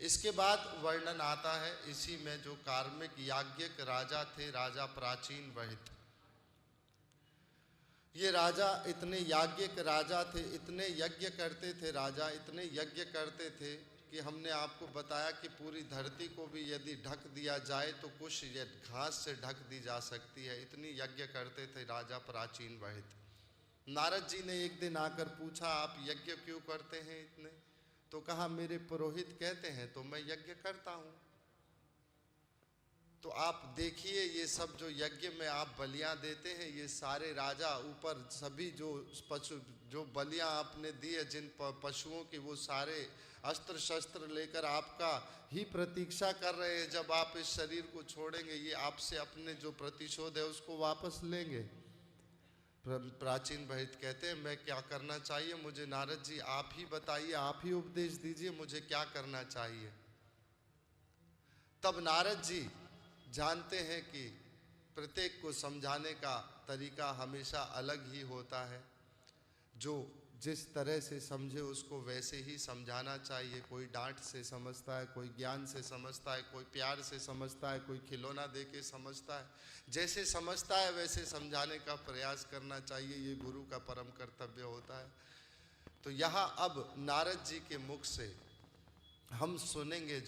इसके बाद वर्णन आता है इसी में, जो कार्मिक याज्ञिक राजा थे, राजा प्राचीन वहित। ये राजा इतने याज्ञिक राजा थे, इतने यज्ञ करते थे राजा, इतने यज्ञ करते थे कि हमने आपको बताया कि पूरी धरती को भी यदि ढक दिया जाए तो कुछ घास से ढक दी जा सकती है, इतनी यज्ञ करते थे राजा प्राचीन वहित। नारद जी ने एक दिन आकर पूछा, आप यज्ञ क्यों करते हैं इतने? तो कहा, मेरे पुरोहित कहते हैं तो मैं यज्ञ करता हूँ। तो आप देखिए, ये सब जो यज्ञ में आप बलियां देते हैं, ये सारे राजा ऊपर सभी जो पशु, जो बलियां आपने दी है जिन पशुओं की, वो सारे अस्त्र शस्त्र लेकर आपका ही प्रतीक्षा कर रहे हैं। जब आप इस शरीर को छोड़ेंगे, ये आपसे अपने जो प्रतिशोध है उसको वापस लेंगे। प्राचीन वहित कहते हैं, मैं क्या करना चाहिए मुझे? नारद जी आप ही बताइए, आप ही उपदेश दीजिए, मुझे क्या करना चाहिए। तब नारद जी जानते हैं कि प्रत्येक को समझाने का तरीका हमेशा अलग ही होता है। जो जिस तरह से समझे उसको वैसे ही समझाना चाहिए। कोई डांट से समझता है, कोई ज्ञान से समझता है, कोई प्यार से समझता है, कोई खिलौना दे के समझता है। जैसे समझता है वैसे समझाने का प्रयास करना चाहिए, ये गुरु का परम कर्तव्य होता है। तो यहाँ अब नारद जी के मुख से हम सुनेंगे,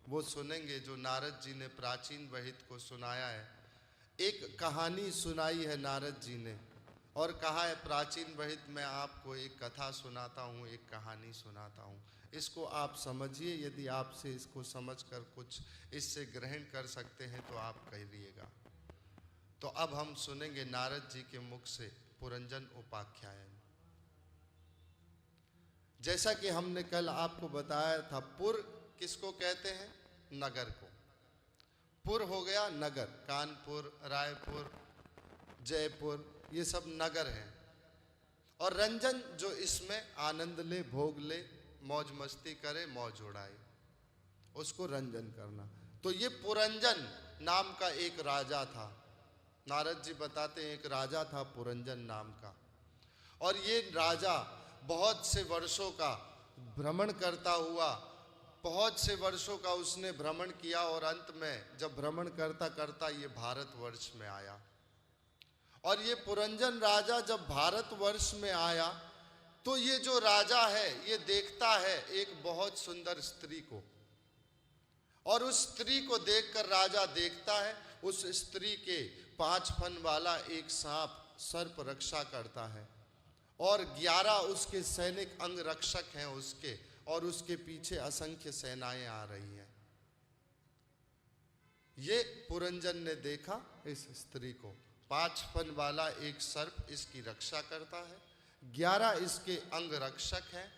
वो सुनेंगे जो नारद जी ने प्राचीन वहित को सुनाया है। एक कहानी सुनाई है नारद जी ने और कहा है, प्राचीन वहित मैं आपको एक कथा सुनाता हूँ, एक कहानी सुनाता हूँ, इसको आप समझिए। यदि आपसे इसको समझकर कुछ इससे ग्रहण कर सकते हैं तो आप कहिएगा। तो अब हम सुनेंगे नारद जी के मुख से पुरंजन उपाख्यान। जैसा कि हमने कल आपको बताया था, पुर किसको कहते हैं? नगर को। पुर हो गया नगर, कानपुर, रायपुर, जयपुर, ये सब नगर हैं। और रंजन जो इसमें आनंद ले, भोग ले, मौज मस्ती करे, मौज उड़ाए, उसको रंजन करना। तो ये पुरंजन नाम का एक राजा था। नारद जी बताते हैं एक राजा था पुरंजन नाम का। और ये राजा बहुत से वर्षों का भ्रमण करता हुआ, बहुत से वर्षों का उसने भ्रमण किया और अंत में जब भ्रमण करता करता ये भारतवर्ष में आया। और ये पुरंजन राजा जब भारतवर्ष में आया तो ये जो राजा है ये देखता है एक बहुत सुंदर स्त्री को, और उस स्त्री को देखकर राजा देखता है उस स्त्री के 5 फन वाला एक सांप सर्प रक्षा करता है और 11 उसके सैनिक अंग रक्षक हैं उसके, और उसके पीछे असंख्य सेनाएं आ रही हैं। ये पुरंजन ने देखा इस स्त्री को, 5 फन वाला एक सर्प इसकी रक्षा करता है, 11 इसके अंग रक्षक हैं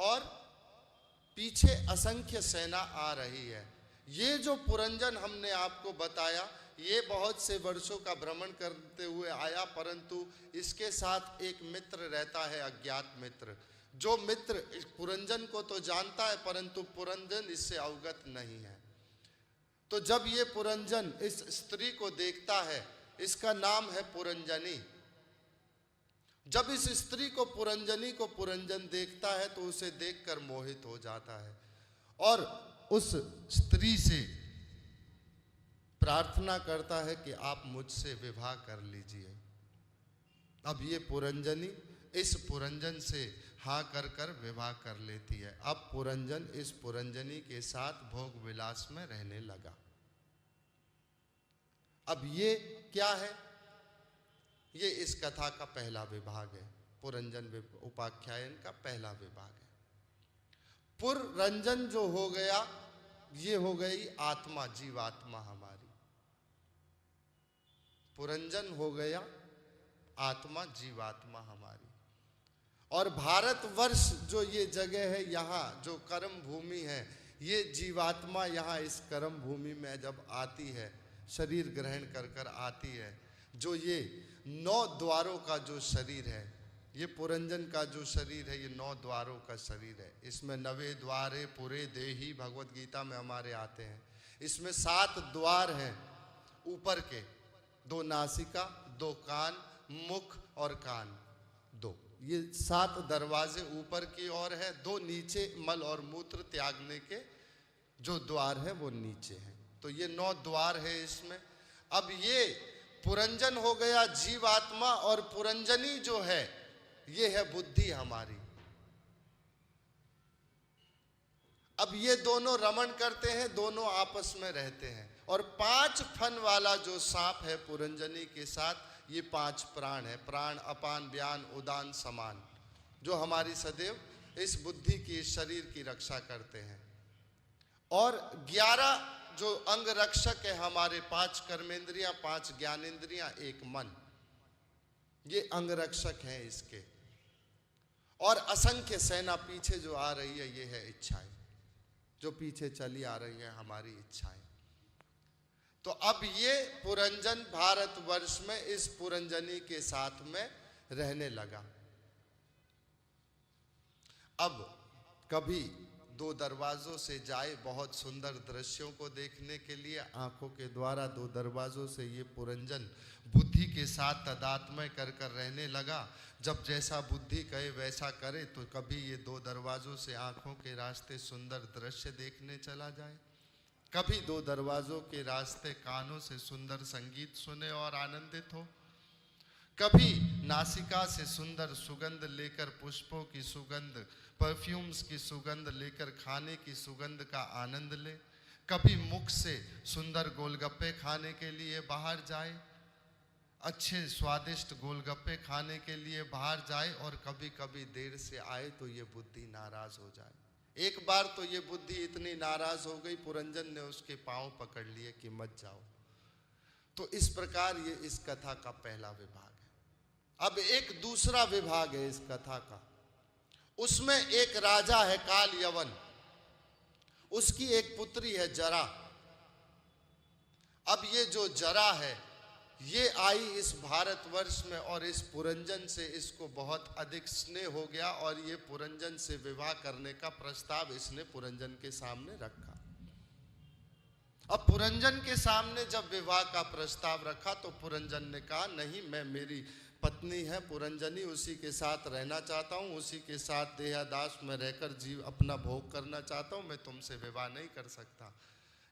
और पीछे असंख्य सेना आ रही है। ये जो पुरंजन हमने आपको बताया, ये बहुत से वर्षों का भ्रमण करते हुए आया, परंतु इसके साथ एक मित्र रहता है, अज्ञात मित्र। जो मित्र इस पुरंजन को तो जानता है परंतु पुरंजन इससे अवगत नहीं है। तो जब ये पुरंजन इस स्त्री को देखता है, इसका नाम है पुरंजनी, जब इस स्त्री को पुरंजनी को पुरंजन देखता है तो उसे देखकर मोहित हो जाता है और उस स्त्री से प्रार्थना करता है कि आप मुझसे विवाह कर लीजिए। अब ये पुरंजनी इस पुरंजन से हाँ कर कर विवाह कर लेती है। अब पुरंजन इस पुरंजनी के साथ भोग विलास में रहने लगा। अब ये क्या है? ये इस कथा का पहला विभाग है, पुरंजन उपाख्यान का पहला विभाग है। पुरंजन जो हो गया, ये हो गई आत्मा, जीवात्मा हमारी। पुरंजन हो गया आत्मा, जीवात्मा हमारी। और भारतवर्ष जो ये जगह है, यहाँ जो कर्म भूमि है, ये जीवात्मा यहाँ इस कर्म भूमि में जब आती है, शरीर ग्रहण कर कर आती है, जो ये 9 द्वारों का जो शरीर है, ये पुरंजन का जो शरीर है, ये 9 द्वारों का शरीर है। इसमें 9 द्वारे पुरे देही भगवत गीता में हमारे आते हैं। इसमें 7 द्वार हैं ऊपर के, 2 नासिका, 2 कान, मुख और कान 2, ये 7 दरवाजे ऊपर की ओर है, 2 नीचे मल और मूत्र त्यागने के जो द्वार है वो नीचे है। तो ये 9 द्वार है इसमें। अब ये पुरंजन हो गया जीवात्मा, और पुरंजनी जो है ये है बुद्धि हमारी। अब ये दोनों रमण करते हैं, दोनों आपस में रहते हैं। और 5 फन वाला जो सांप है पुरंजनी के साथ, ये 5 प्राण है, प्राण अपान व्यान उदान समान, जो हमारी सदैव इस बुद्धि की, इस शरीर की रक्षा करते हैं। और 11 जो अंग रक्षक है हमारे, 5 कर्मेंद्रियां, 5 ज्ञानेंद्रियां, 1 मन, ये अंग रक्षक हैं इसके। और असंख्य सेना पीछे जो आ रही है, ये है इच्छाएं, जो पीछे चली आ रही है हमारी इच्छाएं। तो अब ये पुरंजन भारतवर्ष में इस पुरंजनी के साथ में रहने लगा। अब कभी 2 दरवाजों से जाए बहुत सुंदर दृश्यों को देखने के लिए, आंखों के द्वारा 2 दरवाजों से ये पुरंजन बुद्धि के साथ तादात्म्य कर कर रहने लगा। जब जैसा बुद्धि कहे वैसा करे, तो कभी ये 2 दरवाजों से आंखों के रास्ते सुंदर दृश्य देखने चला जाए, कभी 2 दरवाजों के रास्ते कानों से सुंदर संगीत सुने और आनंदित हो, कभी नासिका से सुंदर सुगंध लेकर, पुष्पों की सुगंध, परफ्यूम्स की सुगंध लेकर खाने की सुगंध का आनंद ले, कभी मुख से सुंदर गोलगप्पे खाने के लिए बाहर जाए, अच्छे स्वादिष्ट गोलगप्पे खाने के लिए बाहर जाए, और कभी कभी देर से आए तो ये बुद्धि नाराज हो जाए। एक बार तो ये बुद्धि इतनी नाराज हो गई, पुरंजन ने उसके पांव पकड़ लिए कि मत जाओ। तो इस प्रकार ये इस कथा का पहला विभाग है। अब एक दूसरा विभाग है इस कथा का, उसमें एक राजा है काल यवन, उसकी एक पुत्री है जरा। अब ये जो जरा है ये आई इस भारतवर्ष में, और इस पुरंजन से इसको बहुत अधिक स्नेह हो गया, और ये पुरंजन से विवाह करने का प्रस्ताव इसने पुरंजन के सामने रखा। अब पुरंजन के सामने जब विवाह का प्रस्ताव रखा, तो पुरंजन ने कहा नहीं, मैं, मेरी पत्नी है पुरंजनी, उसी के साथ रहना चाहता हूँ, उसी के साथ देहादास में रहकर जीव अपना भोग करना चाहता हूँ, मैं तुमसे विवाह नहीं कर सकता।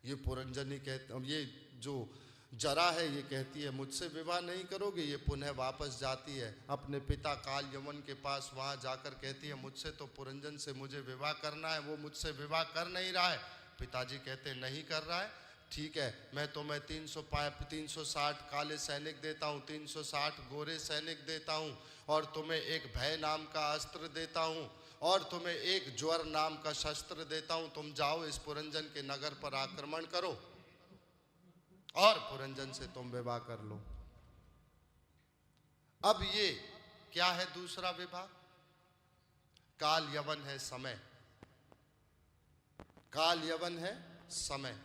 ये पुरंजनी कहते, ये जो जरा है ये कहती है मुझसे विवाह नहीं करोगे। ये पुनः वापस जाती है अपने पिता काल यवन के पास, वहाँ जाकर कहती है मुझसे तो पुरंजन से मुझे विवाह करना है, वो मुझसे विवाह कर नहीं रहा है। पिताजी कहते नहीं कर रहा है, ठीक है, मैं तुम्हें 360 काले सैनिक देता हूँ, 360 गोरे सैनिक देता हूँ, और तुम्हें एक भय नाम का अस्त्र देता हूँ, और तुम्हें एक ज्वर नाम का शस्त्र देता हूँ। तुम जाओ इस पुरंजन के नगर पर आक्रमण करो और पुरंजन से तुम विवाह कर लो। अब ये क्या है दूसरा विभाग? काल यवन है समय, काल यवन है समय।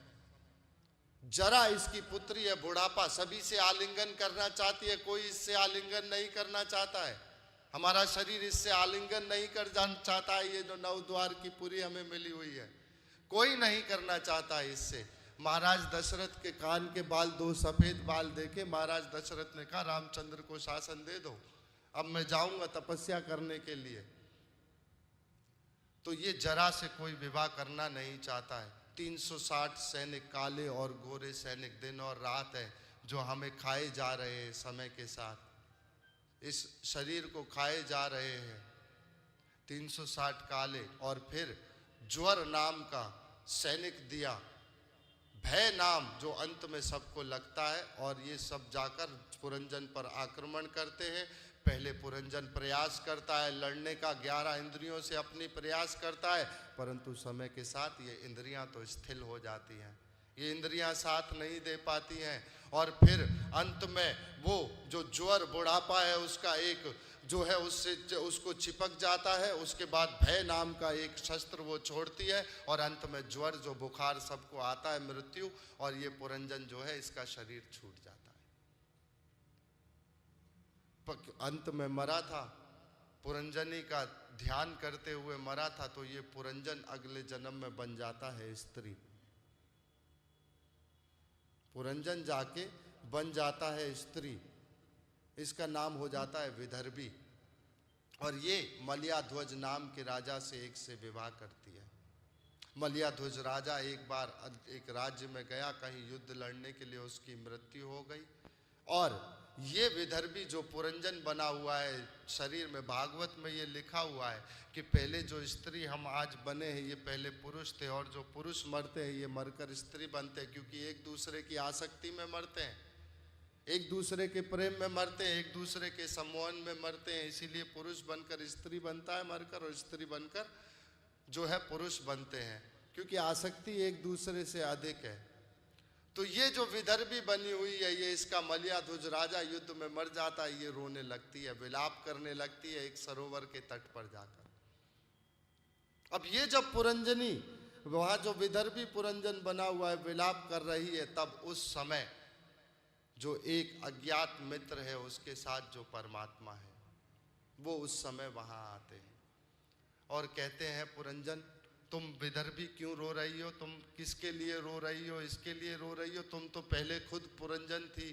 जरा इसकी पुत्री है, बुढ़ापा, सभी से आलिंगन करना चाहती है, कोई इससे आलिंगन नहीं करना चाहता है। हमारा शरीर इससे आलिंगन नहीं कर चाहता है। ये जो 9 द्वार की पुरी हमें मिली हुई है, कोई नहीं करना चाहता है इससे। महाराज दशरथ के कान के बाल, 2 सफेद बाल देखे महाराज दशरथ ने कहा रामचंद्र को शासन दे दो, अब मैं जाऊंगा तपस्या करने के लिए। तो ये जरा से कोई विवाह करना नहीं चाहता है। 360 सैनिक, काले और गोरे सैनिक, दिन और रात है जो हमें खाए जा रहे हैं, समय के साथ इस शरीर को खाए जा रहे हैं। 360 काले, और फिर ज्वर नाम का सैनिक दिया, भय नाम जो अंत में सबको लगता है, और ये सब जाकर पुरंजन पर आक्रमण करते हैं। पहले पुरंजन प्रयास करता है लड़ने का, 11 इंद्रियों से अपनी प्रयास करता है, परंतु समय के साथ ये इंद्रियां तो स्थिर हो जाती हैं, ये इंद्रियां साथ नहीं दे पाती हैं। और फिर अंत में वो जो ज्वर बुढ़ापा है उसका एक जो है उससे उसको चिपक जाता है। उसके बाद भय नाम का एक शस्त्र वो छोड़ती है, और अंत में ज्वर जो बुखार सबको आता है, मृत्यु, और ये पुरंजन जो है इसका शरीर छूट जाता है। अंत में मरा था, पुरंजनी का ध्यान करते हुए मरा था, तो ये पुरंजन अगले जन्म में बन जाता है स्त्री। पुरंजन जाके बन जाता है स्त्री, इसका नाम हो जाता है विदर्भी। और ये मलयाध्वज नाम के राजा से एक से विवाह करती है। मलयाध्वज राजा एक बार एक राज्य में गया, कहीं युद्ध लड़ने के लिए, उसकी मृत्यु हो गई। और ये विदर्भी जो पुरंजन बना हुआ है शरीर में, भागवत में ये लिखा हुआ है कि पहले जो स्त्री हम आज बने हैं ये पहले पुरुष थे, और जो पुरुष मरते हैं ये मरकर स्त्री बनते हैं, क्योंकि एक दूसरे की आसक्ति में मरते हैं, एक दूसरे के प्रेम में मरते हैं, एक दूसरे के सम्मोहन में मरते हैं। इसीलिए पुरुष बनकर स्त्री बनता है मरकर, और स्त्री बनकर जो है पुरुष बनते हैं, क्योंकि आसक्ति एक दूसरे से अधिक है। तो ये जो विदर्भी बनी हुई है, ये इसका मलयाध्वज राजा युद्ध में मर जाता है, ये रोने लगती है, विलाप करने लगती है एक सरोवर के तट पर जाकर। अब ये जब पुरंजनी, वहां जो विदर्भी पुरंजन बना हुआ है, विलाप कर रही है, तब उस समय जो एक अज्ञात मित्र है उसके साथ जो परमात्मा है, वो उस समय वहां आते हैं और कहते हैं, पुरंजन तुम विदर्भी क्यों रो रही हो, तुम किसके लिए रो रही हो, इसके लिए रो रही हो, तुम तो पहले खुद पुरंजन थी,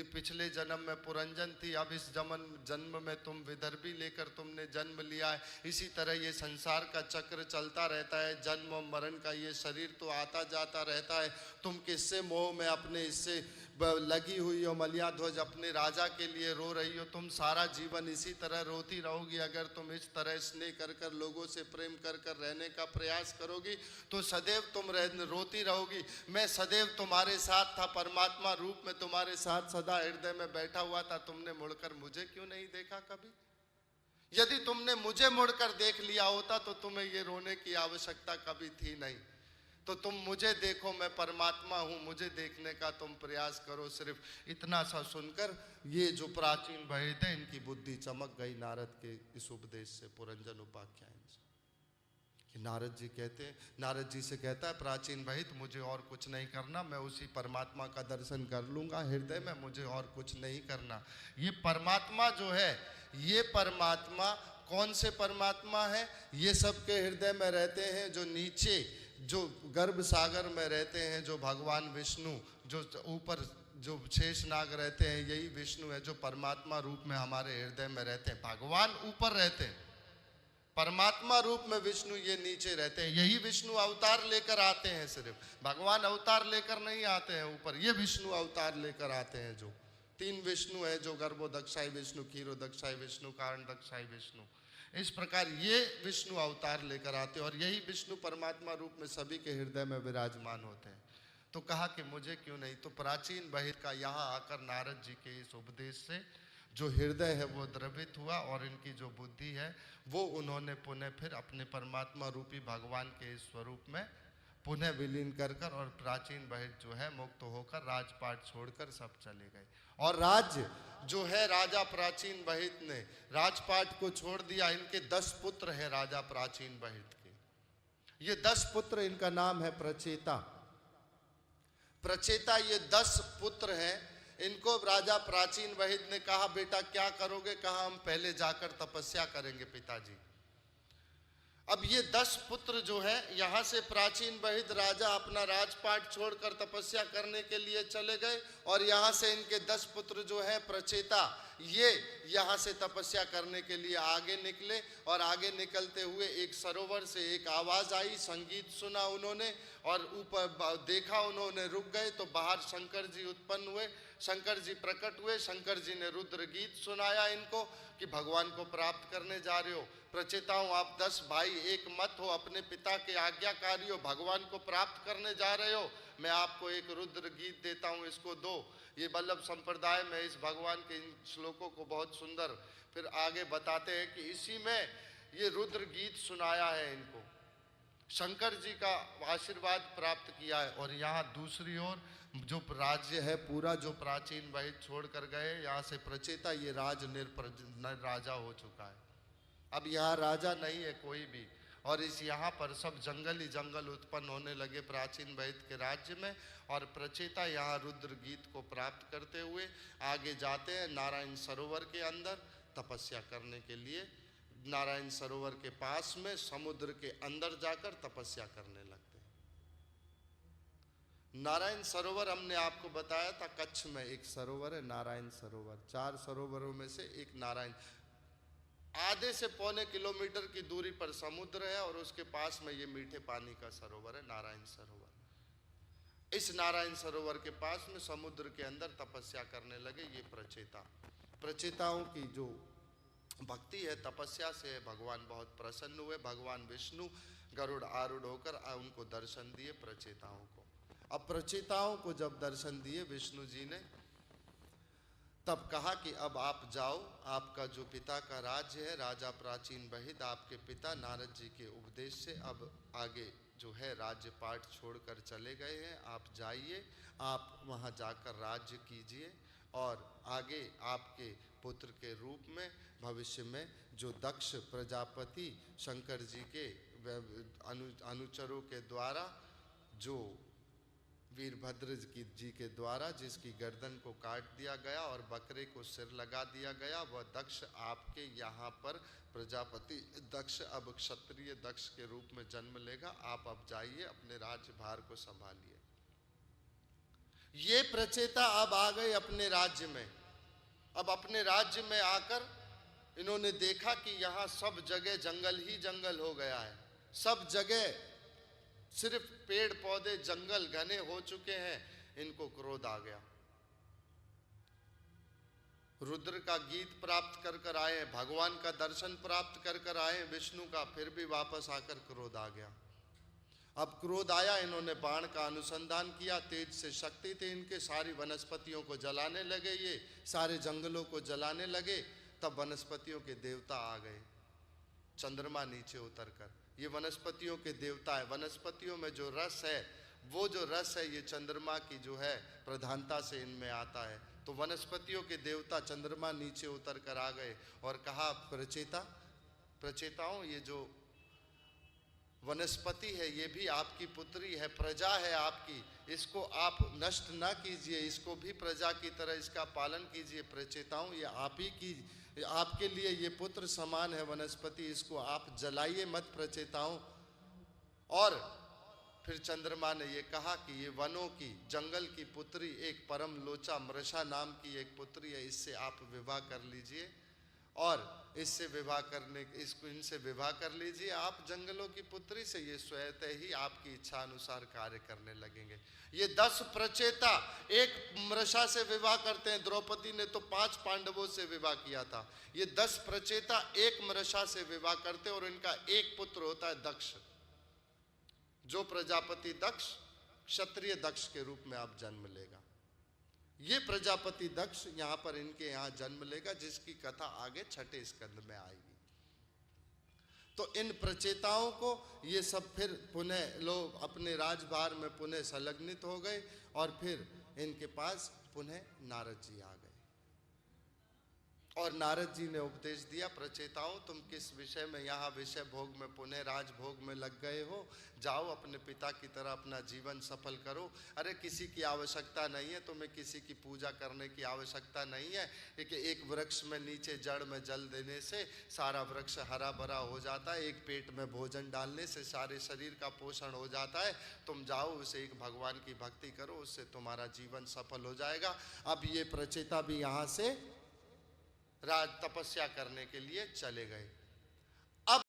पिछले जन्म में पुरंजन थी, अब इस जन्म में तुम विदर्भी लेकर तुमने जन्म लिया है। इसी तरह ये संसार का चक्र चलता रहता है, जन्म और मरण का, ये शरीर तो आता जाता रहता है, तुम किससे मोह में अपने इससे लगी हुई हो, मलयाध्वज अपने राजा के लिए रो रही हो, तुम सारा जीवन इसी तरह रोती रहोगी। अगर तुम इस तरह स्नेह कर कर लोगों से प्रेम कर कर रहने का प्रयास करोगी तो सदैव तुम रोती रहोगी। मैं सदैव तुम्हारे साथ था, परमात्मा रूप में तुम्हारे साथ सदा हृदय में बैठा हुआ था, तुमने मुड़कर मुझे क्यों नहीं देखा कभी? यदि तुमने मुझे मुड़कर देख लिया होता तो तुम्हें ये रोने की आवश्यकता कभी थी नहीं। तो तुम मुझे देखो, मैं परमात्मा हूं, मुझे देखने का तुम प्रयास करो। सिर्फ इतना सा सुनकर ये जो प्राचीन वैद है, इनकी बुद्धि चमक गई नारद के इस उपदेश से, पुरंजन उपाख्यान से। कि नारद जी कहते हैं, नारद जी से कहता है प्राचीन वैद, मुझे और कुछ नहीं करना, मैं उसी परमात्मा का दर्शन कर लूंगा हृदय में, मुझे और कुछ नहीं करना। ये परमात्मा जो है, ये परमात्मा कौन से परमात्मा है? ये सबके हृदय में रहते हैं, जो नीचे जो गर्भ सागर में रहते हैं, जो भगवान विष्णु, जो ऊपर जो शेषनाग रहते हैं, यही विष्णु है, जो परमात्मा रूप में हमारे हृदय में रहते हैं। भगवान ऊपर रहते हैं, परमात्मा रूप में विष्णु ये नीचे रहते हैं। यही विष्णु अवतार लेकर आते हैं, सिर्फ भगवान अवतार लेकर नहीं आते हैं ऊपर, ये विष्णु अवतार लेकर आते हैं। जो तीन विष्णु है, जो गर्भोदक्षाई विष्णु, क्षीरोदक्षाई विष्णु, कारणदक्षाई विष्णु, इस प्रकार ये विष्णु अवतार लेकर आते हैं, और यही विष्णु परमात्मा रूप में सभी के हृदय में विराजमान होते हैं। तो कहा कि मुझे क्यों नहीं? तो प्राचीन बहिर का यहाँ आकर नारद जी के इस उपदेश से जो हृदय है वो द्रवित हुआ, और इनकी जो बुद्धि है वो उन्होंने पुनः फिर अपने परमात्मा रूपी भगवान के स्वरूप में पुनः विलीन कर कर, और प्राचीन बहिर जो है मुक्त होकर राजपाट छोड़कर सब चले गए। और राज्य जो है, राजा प्राचीन बहित ने राजपाट को छोड़ दिया। इनके 10 पुत्र हैं राजा प्राचीन बहित के। ये 10 पुत्र, इनका नाम है प्रचेता। प्रचेता ये 10 पुत्र हैं। इनको राजा प्राचीन बहित ने कहा, बेटा क्या करोगे? कहा, हम पहले जाकर तपस्या करेंगे पिताजी। अब ये 10 पुत्र जो है, यहाँ से प्राचीन बहित राजा अपना राजपाट छोड़कर तपस्या करने के लिए चले गए, और यहाँ से इनके 10 पुत्र जो है प्रचेता, ये यहाँ से तपस्या करने के लिए आगे निकले। और आगे निकलते हुए एक सरोवर से एक आवाज आई, संगीत सुना उन्होंने, और ऊपर देखा उन्होंने, रुक गए तो बाहर शंकर जी उत्पन्न हुए, शंकर जी प्रकट हुए। शंकर जी ने रुद्र गीत सुनाया इनको कि भगवान को प्राप्त करने जा रहे हो, प्रचेताओं आप 10 भाई एक मत हो, अपने पिता के आज्ञाकारी हो, भगवान को प्राप्त करने जा रहे हो, मैं आपको एक रुद्र गीत देता हूँ, इसको दो। ये वल्लभ संप्रदाय में इस भगवान के इन श्लोकों को बहुत सुंदर फिर आगे बताते हैं कि इसी में ये रुद्र गीत सुनाया है इनको, शंकर जी का आशीर्वाद प्राप्त किया है। और यहाँ दूसरी ओर जो राज्य है पूरा, जो प्राचीन बहित छोड़ कर गए, यहाँ से प्रचेता ये राजा हो चुका है। अब यहाँ राजा नहीं है कोई भी, और इस यहाँ पर सब जंगल ही जंगल उत्पन्न होने लगे प्राचीन बहित के राज्य में। और प्रचेता यहाँ रुद्र गीत को प्राप्त करते हुए आगे जाते हैं नारायण सरोवर के अंदर तपस्या करने के लिए। नारायण सरोवर के पास में समुद्र के अंदर जाकर तपस्या करने लगते हैं। नारायण सरोवर हमने आपको बताया था, कच्छ में एक सरोवर है नारायण सरोवर, 4 सरोवरों में से एक नारायण। आधे से पौने किलोमीटर की दूरी पर समुद्र है और उसके पास में ये मीठे पानी का सरोवर है, नारायण सरोवर। इस नारायण सरोवर के पास में समुद्र के अंदर तपस्या करने लगे ये प्रचेता। प्रचेताओं की जो भक्ति है, तपस्या से है, भगवान बहुत प्रसन्न हुए। भगवान विष्णु गरुड़ आरूढ़ होकर उनको दर्शन दिए प्रचेताओं को। अब प्रचेताओं को जब दर्शन दिए विष्णु जी ने, तब कहा कि अब आप जाओ, आपका जो पिता का राज्य है, राजा प्राचीन बहिद आपके पिता नारद जी के उपदेश से अब आगे जो है राज्य पाठ छोड़कर चले गए हैं, आप जाइए, आप वहाँ जाकर राज्य कीजिए और आगे आपके पुत्र के रूप में भविष्य में जो दक्ष प्रजापति शंकर जी के अनुचरों के द्वारा, जो वीरभद्र जी के द्वारा जिसकी गर्दन को काट दिया गया और बकरे को सिर लगा दिया गया, वह दक्ष आपके यहाँ पर प्रजापति दक्ष अब क्षत्रिय दक्ष के रूप में जन्म लेगा। आप अब जाइए, अपने राज्यभार को संभालिए। ये प्रचेता अब आ गए अपने राज्य में। अब अपने राज्य में आकर इन्होंने देखा कि यहाँ सब जगह जंगल ही जंगल हो गया है, सब जगह सिर्फ पेड़ पौधे जंगल घने हो चुके हैं। इनको क्रोध आ गया। रुद्र का गीत प्राप्त कर कर आए, भगवान का दर्शन प्राप्त कर कर आए विष्णु का, फिर भी वापस आकर क्रोध आ गया। अब क्रोध आया, इन्होंने बाण का अनुसंधान किया, तेज से शक्ति थे इनके, सारी वनस्पतियों को जलाने लगे, ये सारे जंगलों को जलाने लगे। तब वनस्पतियों के देवता आ गए, चंद्रमा नीचे उतरकर। ये वनस्पतियों के देवता है। वनस्पतियों में जो रस है, वो जो रस है ये चंद्रमा की जो है प्रधानता से इनमें आता है। तो वनस्पतियों के देवता चंद्रमा नीचे उतर कर आ गए और कहा, प्रचेताओं, ये जो वनस्पति है ये भी आपकी पुत्री है, प्रजा है आपकी, इसको आप नष्ट ना कीजिए, इसको भी प्रजा की तरह इसका पालन कीजिए। प्रचेताओं, ये आप ही की, आपके लिए ये पुत्र समान है वनस्पति, इसको आप जलाइए मत प्रचेताओं। और फिर चंद्रमा ने ये कहा कि ये वनों की, जंगल की पुत्री, एक परम लोचा मृषा नाम की एक पुत्री है, इससे आप विवाह कर लीजिए और इससे विवाह करने, इसको इनसे विवाह कर लीजिए आप जंगलों की पुत्री से। ये स्वतः ही आपकी इच्छा अनुसार कार्य करने लगेंगे। ये 10 प्रचेता एक मृषा से विवाह करते हैं। द्रौपदी ने तो 5 पांडवों से विवाह किया था। ये 10 प्रचेता एक मृषा से विवाह करते हैं और इनका एक पुत्र होता है दक्ष, जो प्रजापति दक्ष क्षत्रिय दक्ष के रूप में अब जन्म लेगा। ये प्रजापति दक्ष यहाँ पर इनके यहाँ जन्म लेगा, जिसकी कथा आगे 6ठे स्कंद में आएगी। तो इन प्रचेताओं को ये सब फिर पुनः लोग अपने राजभार में पुनः संलग्नित हो गए और फिर इनके पास पुनः नारद जी आ गए और नारद जी ने उपदेश दिया, प्रचेताओं, तुम किस विषय में यहाँ विषय भोग में पुनः राजभोग में लग गए हो? जाओ, अपने पिता की तरह अपना जीवन सफल करो। अरे किसी की आवश्यकता नहीं है, तुम्हें किसी की पूजा करने की आवश्यकता नहीं है। एक वृक्ष में नीचे जड़ में जल देने से सारा वृक्ष हरा भरा हो जाता है, एक पेट में भोजन डालने से सारे शरीर का पोषण हो जाता है। तुम जाओ, उसे एक भगवान की भक्ति करो, उससे तुम्हारा जीवन सफल हो जाएगा। अब ये प्रचेता भी यहाँ से राज तपस्या करने के लिए चले गए।